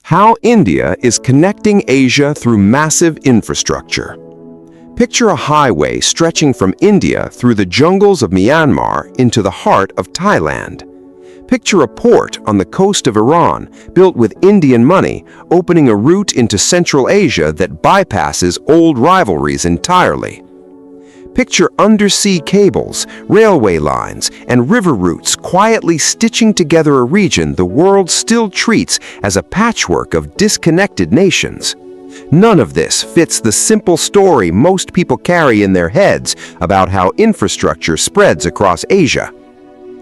How India is connecting Asia through massive infrastructure. Picture a highway stretching from India through the jungles of Myanmar into the heart of Thailand. Picture a port on the coast of Iran, built with Indian money, opening a route into Central Asia that bypasses old rivalries entirely. Picture undersea cables, railway lines, and river routes quietly stitching together a region the world still treats as a patchwork of disconnected nations. None of this fits the simple story most people carry in their heads about how infrastructure spreads across Asia.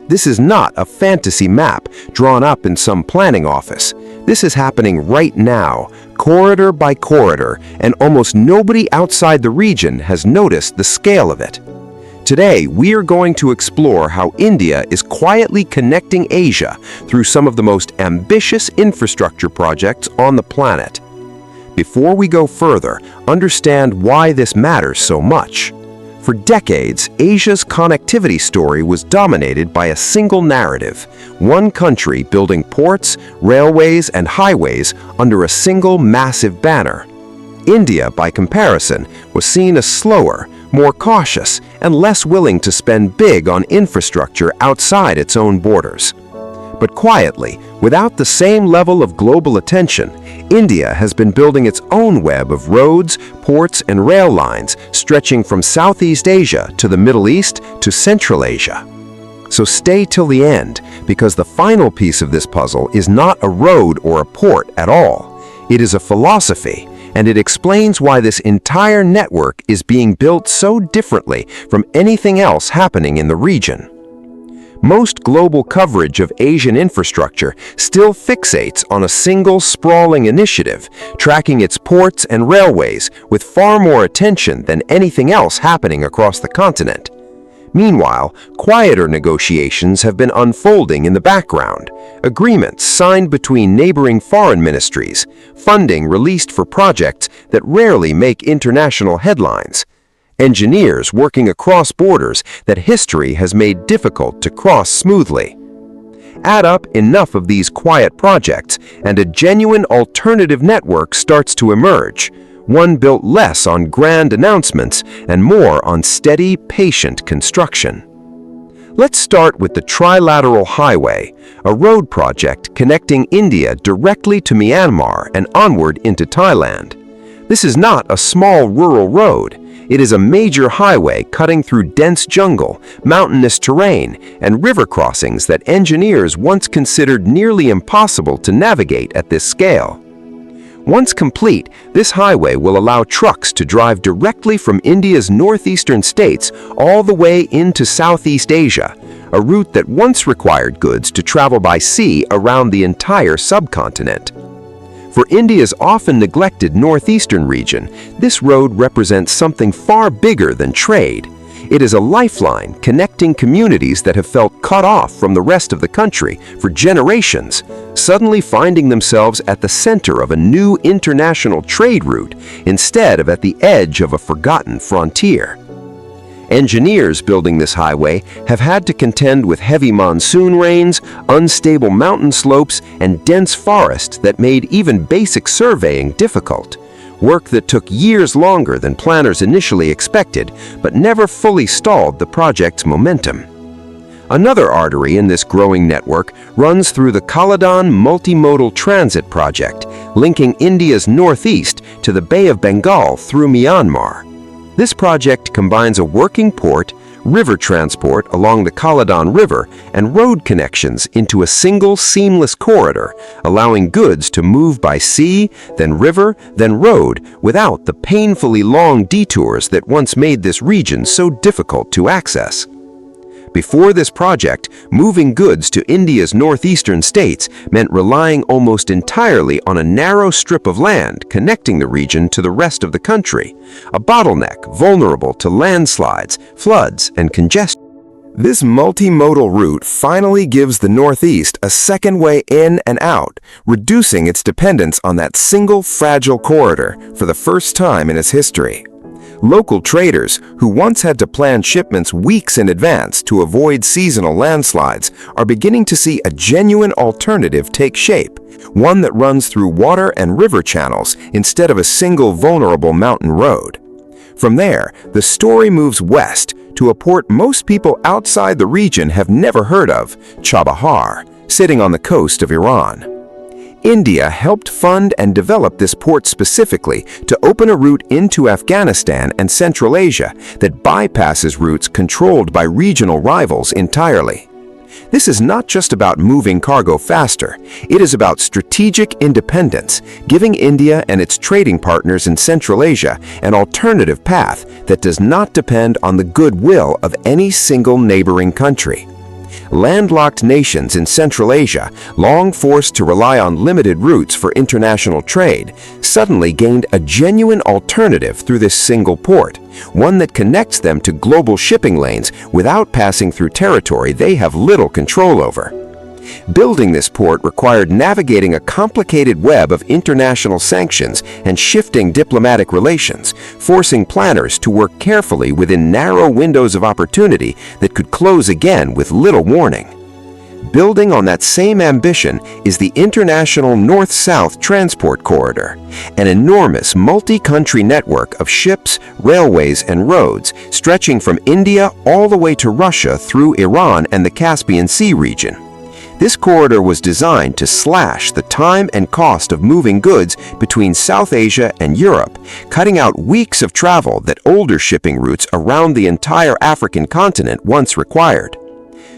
This is not a fantasy map drawn up in some planning office. This is happening right now, corridor by corridor, and almost nobody outside the region has noticed the scale of it. Today, we are going to explore how India is quietly connecting Asia through some of the most ambitious infrastructure projects on the planet. Before we go further, understand why this matters so much. For decades, Asia's connectivity story was dominated by a single narrative, one country building ports, railways, and highways under a single massive banner. India, by comparison, was seen as slower, more cautious, and less willing to spend big on infrastructure outside its own borders. But quietly, without the same level of global attention, India has been building its own web of roads, ports, and rail lines stretching from Southeast Asia to the Middle East to Central Asia. So stay till the end, because the final piece of this puzzle is not a road or a port at all. It is a philosophy, and it explains why this entire network is being built so differently from anything else happening in the region. Most global coverage of Asian infrastructure still fixates on a single sprawling initiative, tracking its ports and railways with far more attention than anything else happening across the continent. Meanwhile, quieter negotiations have been unfolding in the background, agreements signed between neighboring foreign ministries, funding released for projects that rarely make international headlines, engineers working across borders that history has made difficult to cross smoothly. Add up enough of these quiet projects, and a genuine alternative network starts to emerge, one built less on grand announcements and more on steady, patient construction. Let's start with the Trilateral Highway, a road project connecting India directly to Myanmar and onward into Thailand. This is not a small rural road. It is a major highway cutting through dense jungle, mountainous terrain, and river crossings that engineers once considered nearly impossible to navigate at this scale. Once complete, this highway will allow trucks to drive directly from India's northeastern states all the way into Southeast Asia, a route that once required goods to travel by sea around the entire subcontinent. For India's often neglected northeastern region, this road represents something far bigger than trade. It is a lifeline connecting communities that have felt cut off from the rest of the country for generations, suddenly finding themselves at the center of a new international trade route instead of at the edge of a forgotten frontier. Engineers building this highway have had to contend with heavy monsoon rains, unstable mountain slopes, and dense forests that made even basic surveying difficult. Work that took years longer than planners initially expected, but never fully stalled the project's momentum. Another artery in this growing network runs through the Kaladan Multimodal Transit Project, linking India's northeast to the Bay of Bengal through Myanmar. This project combines a working port, river transport along the Kaladan River, and road connections into a single seamless corridor, allowing goods to move by sea, then river, then road, without the painfully long detours that once made this region so difficult to access. Before this project, moving goods to India's northeastern states meant relying almost entirely on a narrow strip of land connecting the region to the rest of the country, a bottleneck vulnerable to landslides, floods, and congestion. This multimodal route finally gives the Northeast a second way in and out, reducing its dependence on that single fragile corridor for the first time in its history. Local traders, who once had to plan shipments weeks in advance to avoid seasonal landslides, are beginning to see a genuine alternative take shape, one that runs through water and river channels instead of a single vulnerable mountain road. From there, the story moves west to a port most people outside the region have never heard of, Chabahar, sitting on the coast of Iran. India helped fund and develop this port specifically to open a route into Afghanistan and Central Asia that bypasses routes controlled by regional rivals entirely. This is not just about moving cargo faster, it is about strategic independence, giving India and its trading partners in Central Asia an alternative path that does not depend on the goodwill of any single neighboring country. Landlocked nations in Central Asia, long forced to rely on limited routes for international trade, suddenly gained a genuine alternative through this single port, one that connects them to global shipping lanes without passing through territory they have little control over. Building this port required navigating a complicated web of international sanctions and shifting diplomatic relations, forcing planners to work carefully within narrow windows of opportunity that could close again with little warning. Building on that same ambition is the International North-South Transport Corridor, an enormous multi-country network of ships, railways, and roads stretching from India all the way to Russia through Iran and the Caspian Sea region. This corridor was designed to slash the time and cost of moving goods between South Asia and Europe, cutting out weeks of travel that older shipping routes around the entire African continent once required.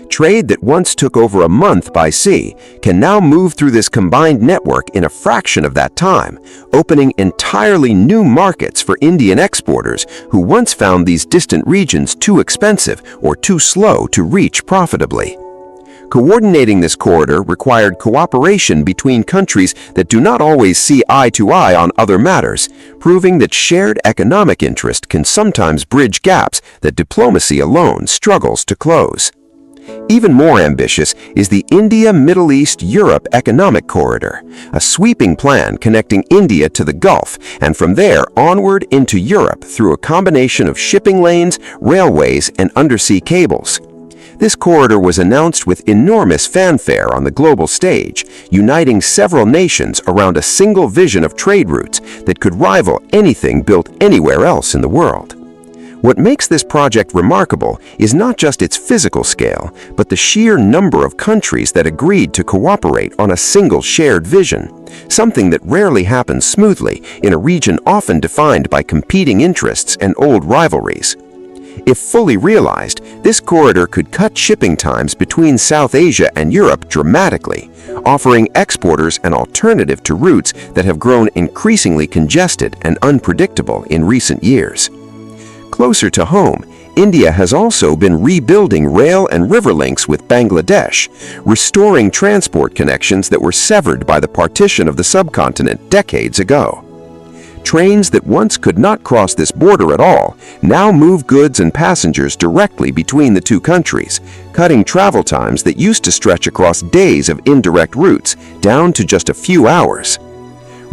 Trade that once took over a month by sea can now move through this combined network in a fraction of that time, opening entirely new markets for Indian exporters who once found these distant regions too expensive or too slow to reach profitably. Coordinating this corridor required cooperation between countries that do not always see eye to eye on other matters, proving that shared economic interest can sometimes bridge gaps that diplomacy alone struggles to close. Even more ambitious is the India-Middle East-Europe Economic Corridor, a sweeping plan connecting India to the Gulf and from there onward into Europe through a combination of shipping lanes, railways, and undersea cables. This corridor was announced with enormous fanfare on the global stage, uniting several nations around a single vision of trade routes that could rival anything built anywhere else in the world. What makes this project remarkable is not just its physical scale, but the sheer number of countries that agreed to cooperate on a single shared vision, something that rarely happens smoothly in a region often defined by competing interests and old rivalries. If fully realized, this corridor could cut shipping times between South Asia and Europe dramatically, offering exporters an alternative to routes that have grown increasingly congested and unpredictable in recent years. Closer to home, India has also been rebuilding rail and river links with Bangladesh, restoring transport connections that were severed by the partition of the subcontinent decades ago. Trains that once could not cross this border at all now move goods and passengers directly between the two countries, cutting travel times that used to stretch across days of indirect routes down to just a few hours.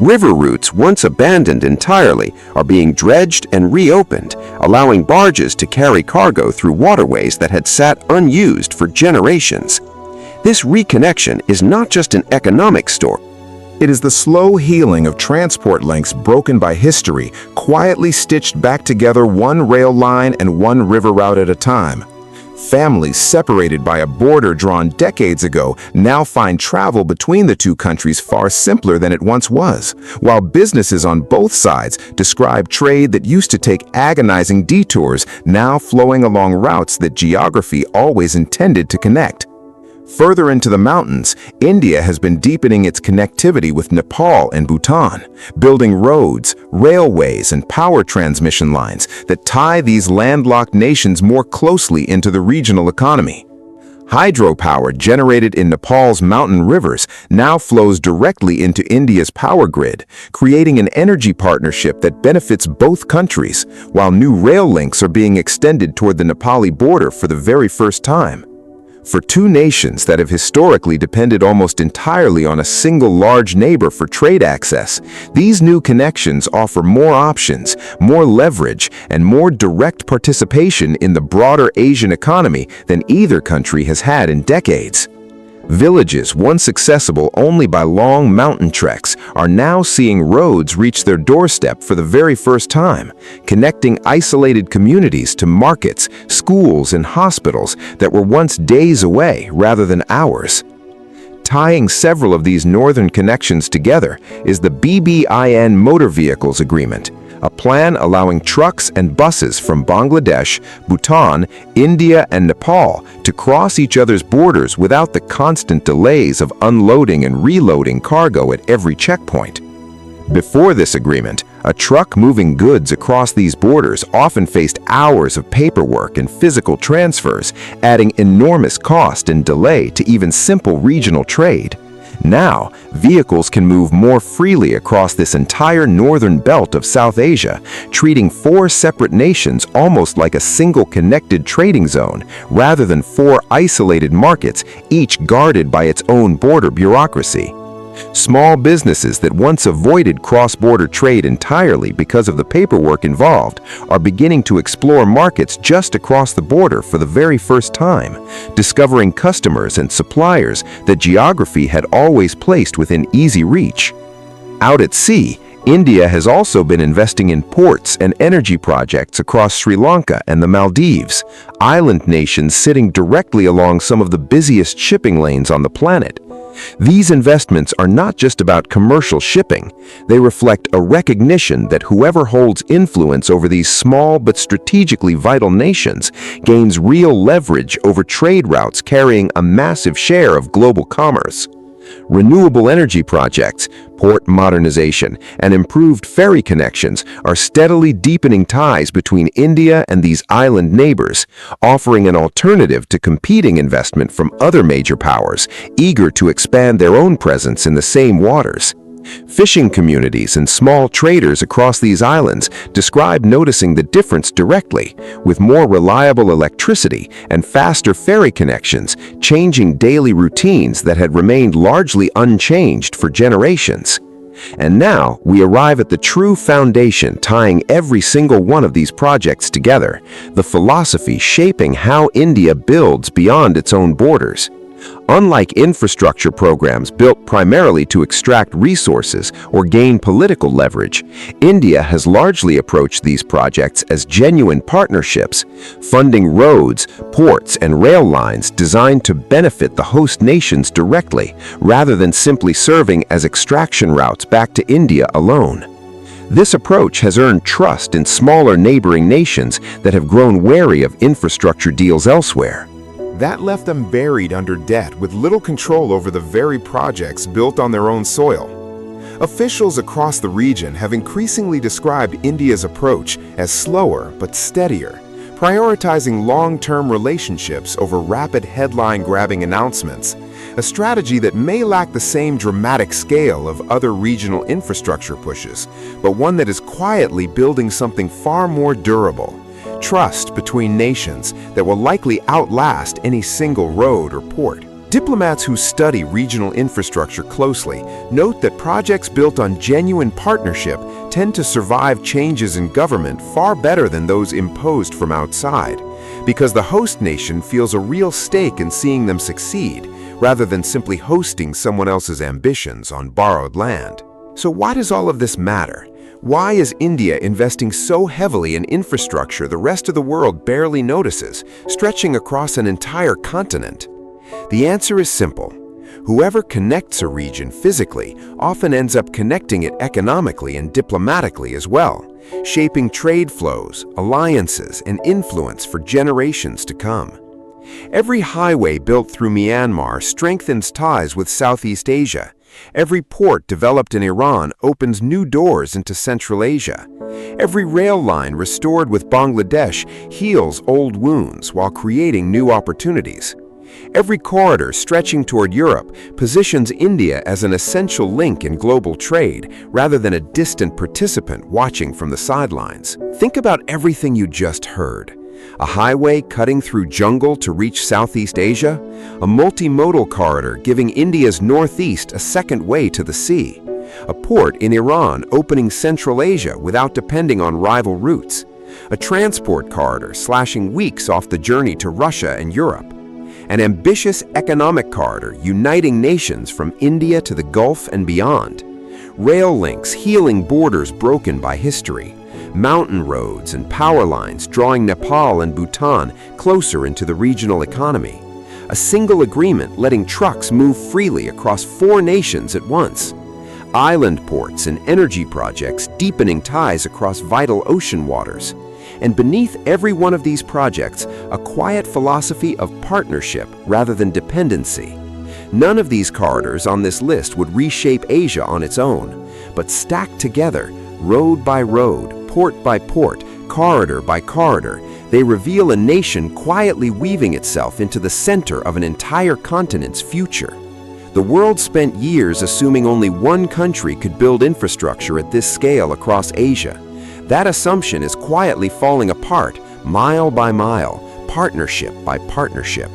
River routes once abandoned entirely are being dredged and reopened, allowing barges to carry cargo through waterways that had sat unused for generations. This reconnection is not just an economic story. It is the slow healing of transport links broken by history, quietly stitched back together one rail line and one river route at a time. Families separated by a border drawn decades ago now find travel between the two countries far simpler than it once was, while businesses on both sides describe trade that used to take agonizing detours now flowing along routes that geography always intended to connect. Further into the mountains, India has been deepening its connectivity with Nepal and Bhutan, building roads, railways, and power transmission lines that tie these landlocked nations more closely into the regional economy. Hydropower generated in Nepal's mountain rivers now flows directly into India's power grid, creating an energy partnership that benefits both countries, while new rail links are being extended toward the Nepali border for the very first time. For two nations that have historically depended almost entirely on a single large neighbor for trade access, these new connections offer more options, more leverage, and more direct participation in the broader Asian economy than either country has had in decades. Villages once accessible only by long mountain treks are now seeing roads reach their doorstep for the very first time, connecting isolated communities to markets, schools, and hospitals that were once days away rather than hours. Tying several of these northern connections together is the BBIN Motor Vehicles Agreement, a plan allowing trucks and buses from Bangladesh, Bhutan, India, and Nepal to cross each other's borders without the constant delays of unloading and reloading cargo at every checkpoint. Before this agreement, a truck moving goods across these borders often faced hours of paperwork and physical transfers, adding enormous cost and delay to even simple regional trade. Now, vehicles can move more freely across this entire northern belt of South Asia, treating four separate nations almost like a single connected trading zone, rather than four isolated markets, each guarded by its own border bureaucracy. Small businesses that once avoided cross-border trade entirely because of the paperwork involved are beginning to explore markets just across the border for the very first time, discovering customers and suppliers that geography had always placed within easy reach. Out at sea, India has also been investing in ports and energy projects across Sri Lanka and the Maldives, island nations sitting directly along some of the busiest shipping lanes on the planet. These investments are not just about commercial shipping. They reflect a recognition that whoever holds influence over these small but strategically vital nations gains real leverage over trade routes carrying a massive share of global commerce. Renewable energy projects, port modernization, and improved ferry connections are steadily deepening ties between India and these island neighbors, offering an alternative to competing investment from other major powers eager to expand their own presence in the same waters. Fishing communities and small traders across these islands describe noticing the difference directly, with more reliable electricity and faster ferry connections, changing daily routines that had remained largely unchanged for generations. And now we arrive at the true foundation tying every single one of these projects together, the philosophy shaping how India builds beyond its own borders. Unlike infrastructure programs built primarily to extract resources or gain political leverage, India has largely approached these projects as genuine partnerships, funding roads, ports, and rail lines designed to benefit the host nations directly, rather than simply serving as extraction routes back to India alone. This approach has earned trust in smaller neighboring nations that have grown wary of infrastructure deals elsewhere. That left them buried under debt with little control over the very projects built on their own soil. Officials across the region have increasingly described India's approach as slower but steadier, prioritizing long-term relationships over rapid headline-grabbing announcements, a strategy that may lack the same dramatic scale of other regional infrastructure pushes, but one that is quietly building something far more durable: trust between nations that will likely outlast any single road or port. Diplomats who study regional infrastructure closely note that projects built on genuine partnership tend to survive changes in government far better than those imposed from outside, because the host nation feels a real stake in seeing them succeed, rather than simply hosting someone else's ambitions on borrowed land. So why does all of this matter? Why is India investing so heavily in infrastructure the rest of the world barely notices, stretching across an entire continent? The answer is simple. Whoever connects a region physically often ends up connecting it economically and diplomatically as well, shaping trade flows, alliances, and influence for generations to come. Every highway built through Myanmar strengthens ties with Southeast Asia. Every port developed in Iran opens new doors into Central Asia. Every rail line restored with Bangladesh heals old wounds while creating new opportunities. Every corridor stretching toward Europe positions India as an essential link in global trade rather than a distant participant watching from the sidelines. Think about everything you just heard. A highway cutting through jungle to reach Southeast Asia, a multimodal corridor giving India's northeast a second way to the sea, a port in Iran opening Central Asia without depending on rival routes, a transport corridor slashing weeks off the journey to Russia and Europe, an ambitious economic corridor uniting nations from India to the Gulf and beyond, rail links healing borders broken by history, mountain roads and power lines drawing Nepal and Bhutan closer into the regional economy, a single agreement letting trucks move freely across 4 nations at once, island ports and energy projects deepening ties across vital ocean waters, and beneath every one of these projects, a quiet philosophy of partnership rather than dependency. None of these corridors on this list would reshape Asia on its own, but stacked together, road by road, port by port, corridor by corridor, they reveal a nation quietly weaving itself into the center of an entire continent's future. The world spent years assuming only one country could build infrastructure at this scale across Asia. That assumption is quietly falling apart, mile by mile, partnership by partnership.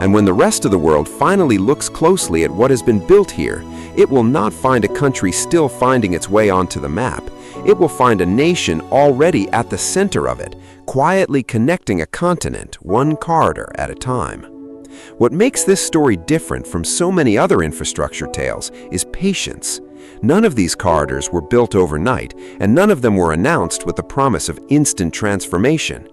And when the rest of the world finally looks closely at what has been built here, it will not find a country still finding its way onto the map. It will find a nation already at the center of it, quietly connecting a continent, one corridor at a time. What makes this story different from so many other infrastructure tales is patience. None of these corridors were built overnight, and none of them were announced with the promise of instant transformation.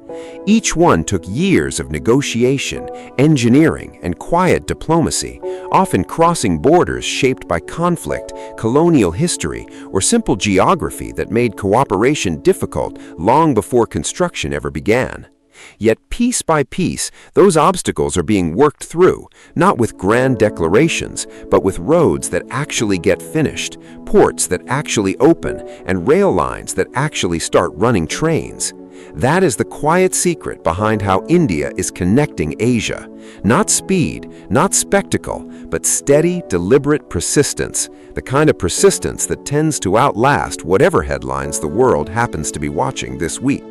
Each one took years of negotiation, engineering, and quiet diplomacy, often crossing borders shaped by conflict, colonial history, or simple geography that made cooperation difficult long before construction ever began. Yet piece by piece, those obstacles are being worked through, not with grand declarations, but with roads that actually get finished, ports that actually open, and rail lines that actually start running trains. That is the quiet secret behind how India is connecting Asia. Not speed, not spectacle, but steady, deliberate persistence, the kind of persistence that tends to outlast whatever headlines the world happens to be watching this week.